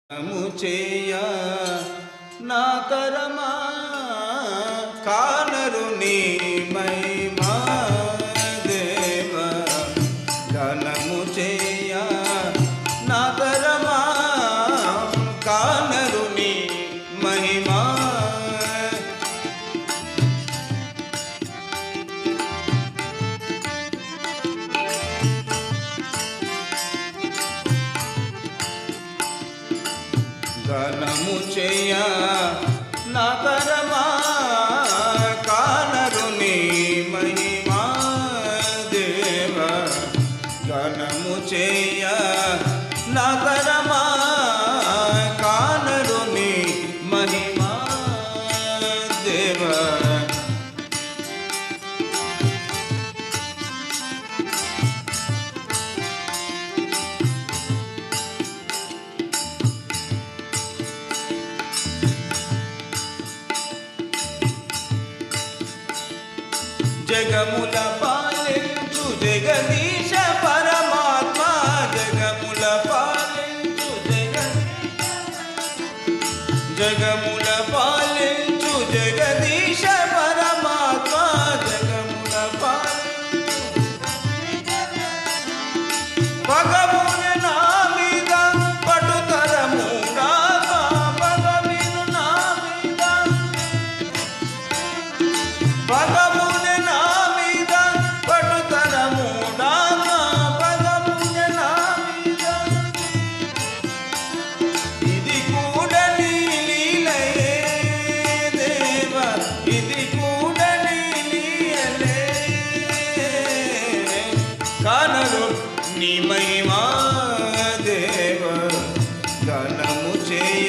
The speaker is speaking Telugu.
చేయ నా తరమా కానరు నీ మహిమా దేవ ఘనము చేయ నా తరమా కానరు నీ మహిమా ఘనము చేయ నా తరమా కానరు నీ మహిమా దేవ ఘనము చేయ నా తరమా కానరు నీ మహిమా దేవ జగముల పాలించు జగదీశ పరమాత్మ జగముల పాలించు జగముల పాలించు జగదీశ పరమాత్మ జగముల పాలించు భగవుని నా మీద పటుతరము రాగా భగవిను నా మీద భగవుని నా మీద పటుతరము రాగా భగవుని నా మీద ఇది కూడా నీ లీలయే దేవ ఇది కూడా నీ లీలే కానరు నీ మహిమా దేవ ఘనము చేయ